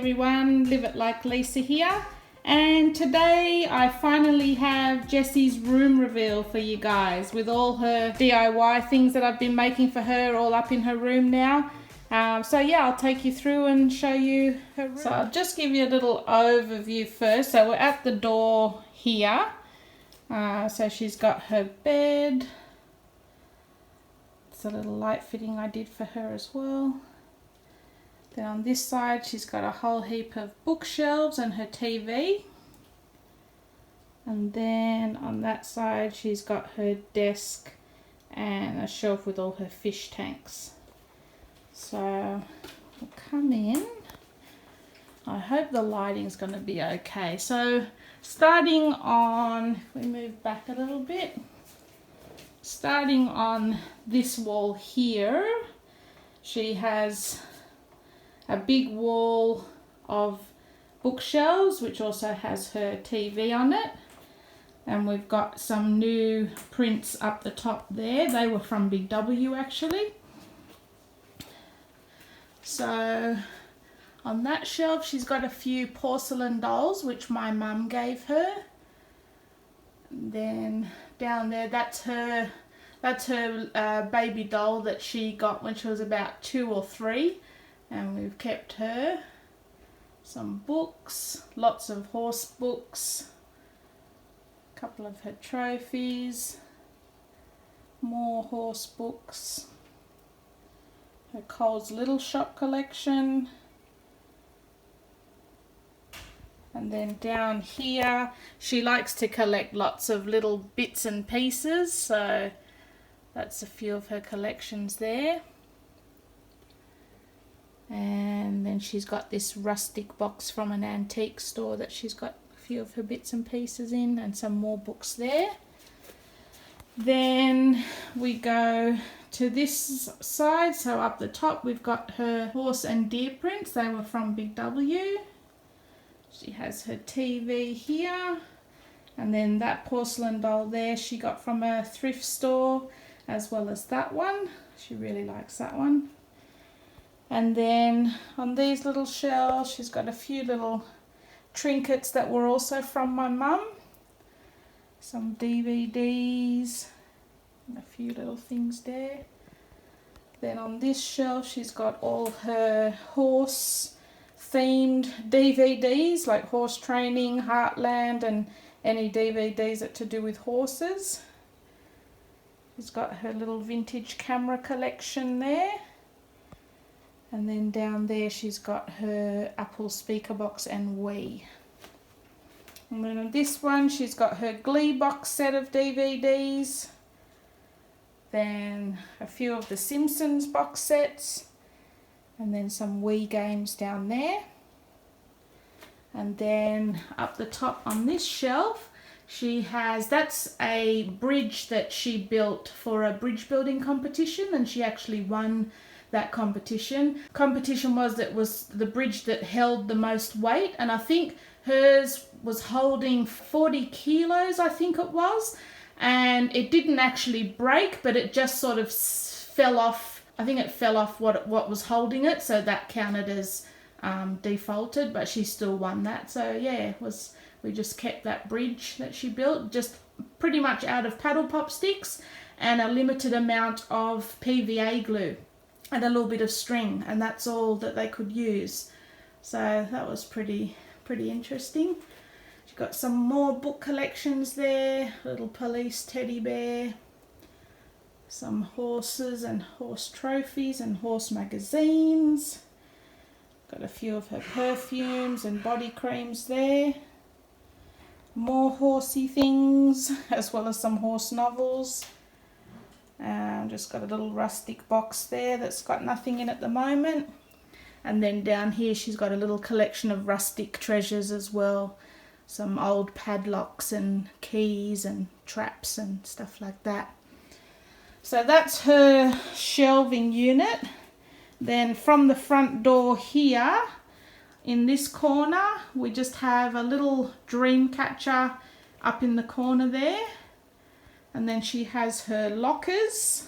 everyone, Live It Like Lisa here, and today I finally have Jessie's room reveal for you guys with all her DIY things that I've been making for her all up in her room now. So yeah, I'll take you through and show you her room. So I'll just give you a little overview first. So we're at the door here. So she's got her bed. It's a little light fitting I did for her as well. Then on this side she's got a whole heap of bookshelves and her TV. And then on that side she's got her desk and a shelf with all her fish tanks. So we'll come in. I hope the lighting's going to be okay. So starting on, if we move back a little bit, starting on this wall here, she has a big wall of bookshelves which also has her TV on it, and we've got some new prints up the top there. They were from Big W actually. So on that shelf she's got a few porcelain dolls which my mum gave her. And then down there that's her baby doll that she got when she was about 2 or 3. And we've kept her. Some books, lots of horse books, a couple of her trophies, more horse books, her Cole's Little Shop collection. And then down here she likes to collect lots of little bits and pieces, so that's a few of her collections there. And then she's got this rustic box from an antique store that she's got a few of her bits and pieces in, and some more books there. Then we go to this side, so up the top we've got her horse and deer prints. They were from Big W. She has her TV here, and then that porcelain doll there she got from a thrift store, as well as that one. She really likes that one. And then on these little shelves she's got a few little trinkets that were also from my mum. Some DVDs and a few little things there. Then on this shelf she's got all her horse themed DVDs, like horse training, Heartland, and any DVDs that to do with horses. She's got her little vintage camera collection there. And then down there she's got her Apple speaker box and Wii. And then on this one she's got her Glee box set of DVDs. Then a few of the Simpsons box sets. And then some Wii games down there. And then up the top on this shelf she has, that's a bridge that she built for a bridge building competition, and she actually won that competition. Competition was that was the bridge that held the most weight, and I think hers was holding 40 kilos, I think it was, and it didn't actually break, but it just sort of fell off. I think it fell off what was holding it, so that counted as defaulted, but she still won that. So yeah, we just kept that bridge that she built, just pretty much out of paddle pop sticks and a limited amount of PVA glue and a little bit of string, and that's all that they could use. So that was pretty interesting. She's got some more book collections there, little police teddy bear, some horses and horse trophies and horse magazines. Got a few of her perfumes and body creams there. More horsey things, as well as some horse novels. Just got a little rustic box there that's got nothing in at the moment. And then down here she's got a little collection of rustic treasures as well. Some old padlocks and keys and traps and stuff like that. So that's her shelving unit. Then from the front door here, in this corner, we just have a little dream catcher up in the corner there. And then she has her lockers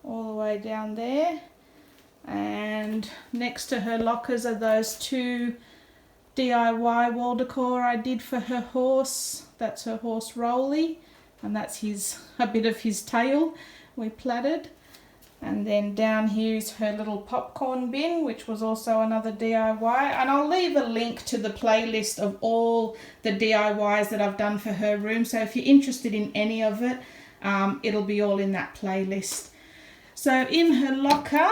all the way down there. And next to her lockers are those 2 DIY wall decor I did for her horse. That's her horse Rolly, and that's a bit of his tail we plaited. And then down here's her little popcorn bin, which was also another DIY. And I'll leave a link to the playlist of all the DIYs that I've done for her room. So if you're interested in any of it, it'll be all in that playlist. So in her locker,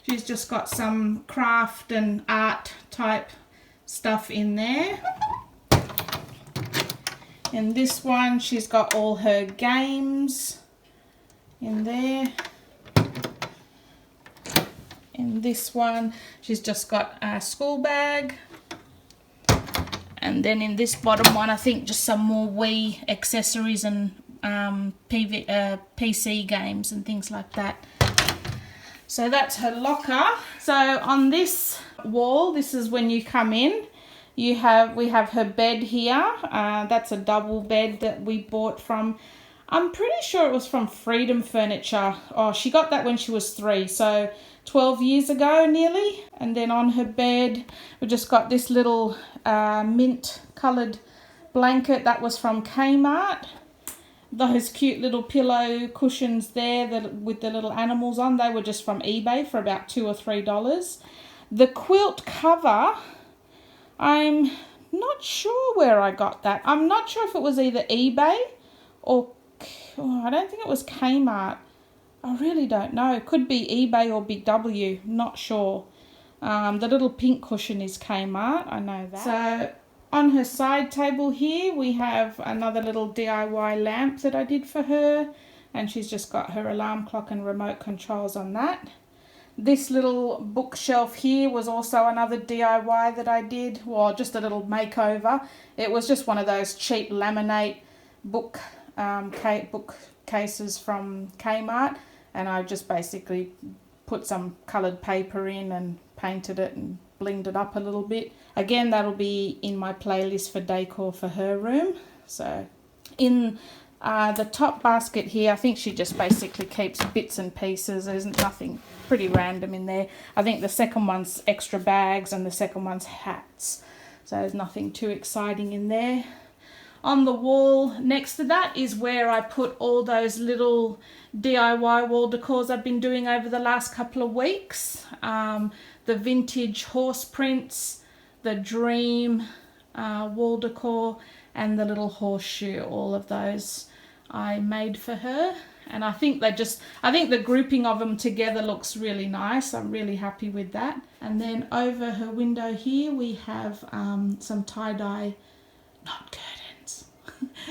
she's just got some craft and art type stuff in there. In this one, she's got all her games in there. In this one, she's just got a school bag. And then in this bottom one, I think just some more Wii accessories and PC games and things like that. So that's her locker. So on this wall, this is when you come in, we have her bed here. That's a double bed that we bought from, I'm pretty sure it was from Freedom Furniture. Oh, she got that when she was 3, so 12 years ago nearly. And then on her bed, we just got this little mint coloured blanket that was from Kmart. Those cute little pillow cushions there with the little animals on, they were just from eBay for about $2 or $3. The quilt cover, I'm not sure where I got that. I'm not sure if it was either eBay or I don't think it was Kmart. I really don't know. It could be eBay or Big W. Not sure. The little pink cushion is Kmart. I know that. So on her side table here, we have another little DIY lamp that I did for her. And she's just got her alarm clock and remote controls on that. This little bookshelf here was also another DIY that I did. Well, just a little makeover. It was just one of those cheap laminate bookcases from Kmart, and I just basically put some coloured paper in and painted it and blinged it up a little bit. Again, that'll be in my playlist for decor for her room. So in the top basket here, I think she just basically keeps bits and pieces. There's nothing, pretty random in there. I think the second one's extra bags and the second one's hats. So there's nothing too exciting in there. On the wall next to that is where I put all those little DIY wall decors I've been doing over the last couple of weeks. The vintage horse prints, the dream wall decor, and the little horseshoe. All of those I made for her. And I think the grouping of them together looks really nice. I'm really happy with that. And then over her window here we have some tie-dye, not curtains,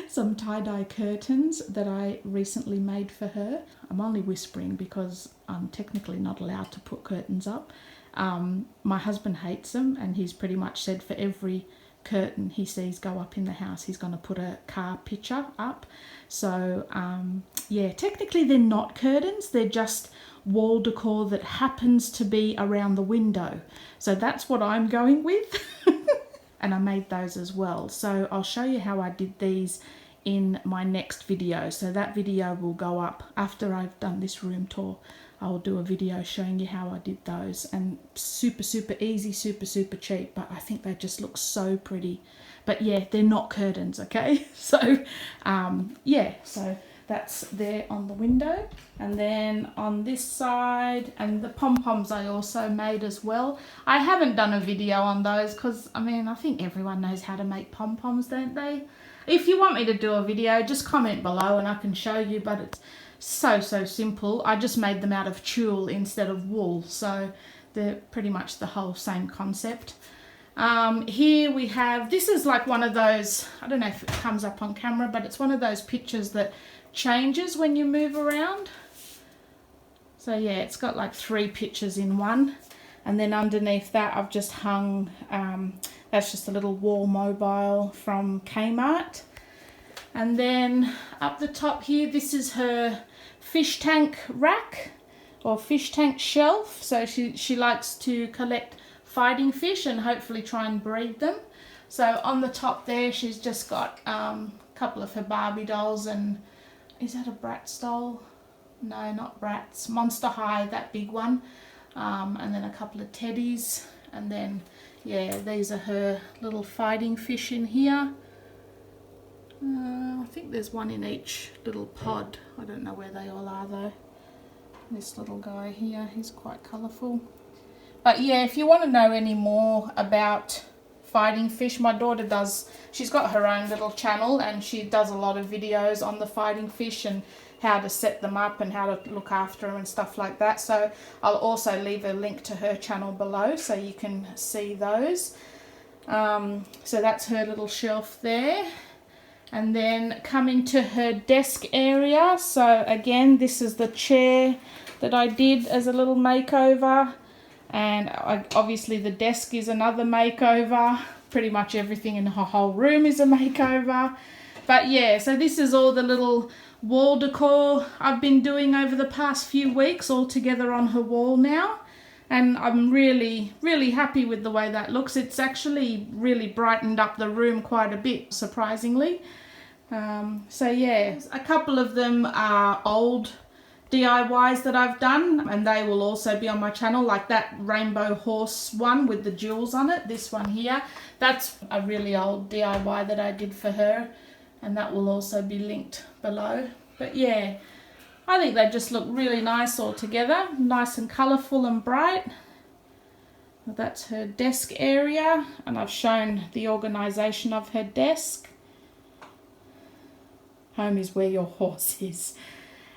some tie-dye curtains that I recently made for her. I'm only whispering because I'm technically not allowed to put curtains up. My husband hates them, and he's pretty much said for every curtain he sees go up in the house, he's going to put a car picture up. So yeah, technically they're not curtains, they're just wall decor that happens to be around the window. So that's what I'm going with. And I made those as well. So I'll show you how I did these in my next video. So that video will go up after I've done this room tour. I'll do a video showing you how I did those, and super easy, super cheap, but I think they just look so pretty. But yeah, they're not curtains, okay? So yeah, so that's there on the window. And then on this side, and the pom-poms I also made as well. I haven't done a video on those because, I mean, I think everyone knows how to make pom-poms, don't they? If you want me to do a video, just comment below and I can show you, but it's so simple. I just made them out of tulle instead of wool, so they're pretty much the whole same concept. Here we have, this is like one of those, I don't know if it comes up on camera, but it's one of those pictures that changes when you move around. So yeah, it's got like 3 pictures in one. And then underneath that I've just hung, that's just a little wall mobile from Kmart. And then up the top here, this is her fish tank rack or fish tank shelf. So she likes to collect fighting fish and hopefully try and breed them. So on the top there, she's just got a couple of her Barbie dolls, and is that a Bratz doll? no, not Bratz, Monster High, that big one, and then a couple of teddies, and then yeah, these are her little fighting fish in here. I think there's one in each little pod. I don't know where they all are though. This little guy here, he's quite colourful. But yeah, if you want to know any more about fighting fish, my daughter does, she's got her own little channel and she does a lot of videos on the fighting fish and how to set them up and how to look after them and stuff like that. So I'll also leave a link to her channel below so you can see those. So that's her little shelf there. And then coming to her desk area. So again, this is the chair that I did as a little makeover. And obviously the desk is another makeover. Pretty much everything in her whole room is a makeover. But yeah, so this is all the little wall decor I've been doing over the past few weeks, all together on her wall now. And I'm really, really happy with the way that looks. It's actually really brightened up the room quite a bit, surprisingly. So yeah, a couple of them are old DIYs that I've done, and they will also be on my channel, like that rainbow horse one with the jewels on it. This one here, that's a really old DIY that I did for her, and that will also be linked below. But yeah, I think they just look really nice all together, nice and colourful and bright. That's her desk area, and I've shown the organisation of her desk. Home is where your horse is.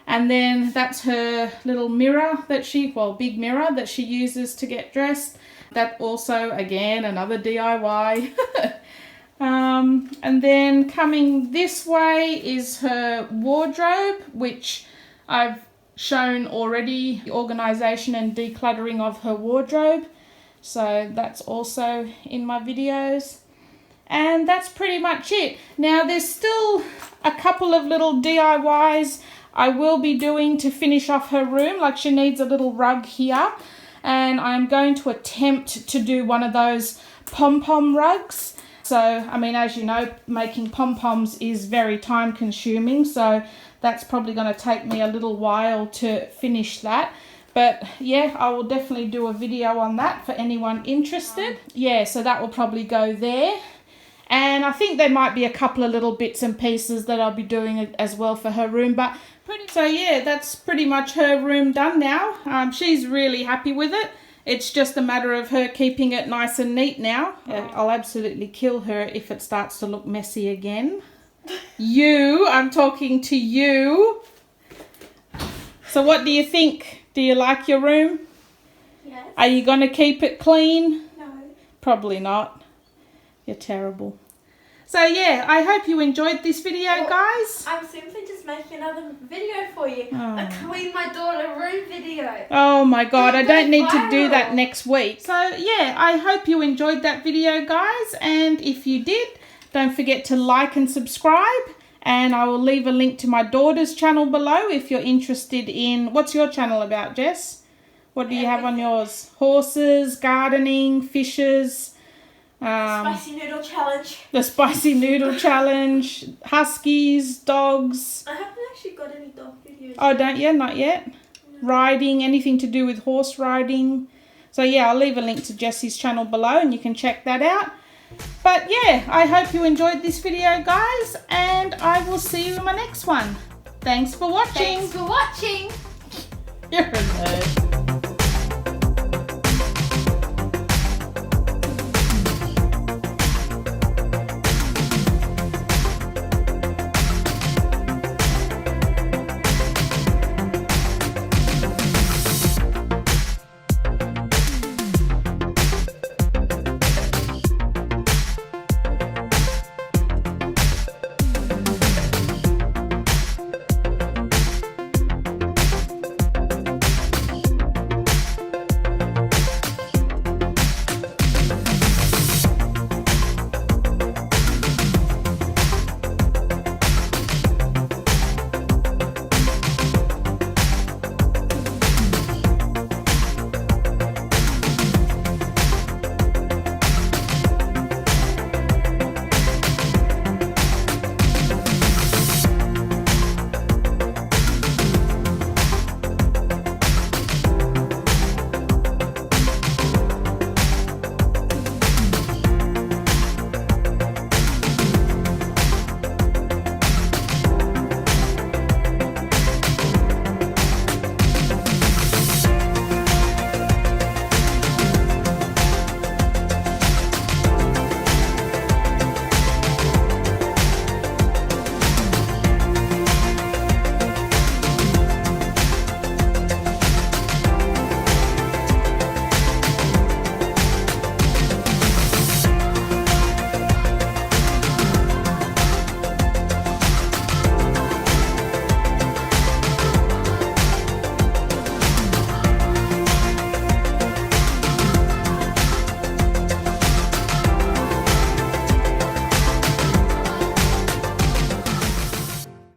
And then that's her little mirror that she, well, big mirror that she uses to get dressed. That also, again, another DIY. And then coming this way is her wardrobe, which I've shown already, the organisation and decluttering of her wardrobe. So that's also in my videos. And that's pretty much it. Now there's still a couple of little DIYs I will be doing to finish off her room. Like she needs a little rug here. And I'm going to attempt to do one of those pom-pom rugs. So, I mean, as you know, making pom-poms is very time consuming. So that's probably going to take me a little while to finish that. But yeah, I will definitely do a video on that for anyone interested. Yeah, so that will probably go there. And I think there might be a couple of little bits and pieces that I'll be doing as well for her room. But so yeah, that's pretty much her room done now. She's really happy with it. It's just a matter of her keeping it nice and neat now. I'll absolutely kill her if it starts to look messy again. I'm talking to you. So what do you think? Do you like your room? Yes. Are you going to keep it clean? No. Probably not. You're terrible. So yeah, I hope you enjoyed this video, guys. I'm simply just making another video for you. A clean my daughter room video. Oh my God, I don't need to do that next week. So yeah, I hope you enjoyed that video, guys. And if you did, don't forget to like and subscribe. And I will leave a link to my daughter's channel below if you're interested in... What's your channel about, Jess? What do you have on yours? Horses, gardening, fishes... Spicy noodle challenge. The spicy noodle challenge, huskies, dogs. I haven't actually got any dog videos. Oh, don't you? Not yet? No. Riding, anything to do with horse riding. So yeah, I'll leave a link to Jessie's channel below and you can check that out. But yeah, I hope you enjoyed this video, guys, and I will see you in my next one. Thanks for watching. Thanks for watching. You're a nerd.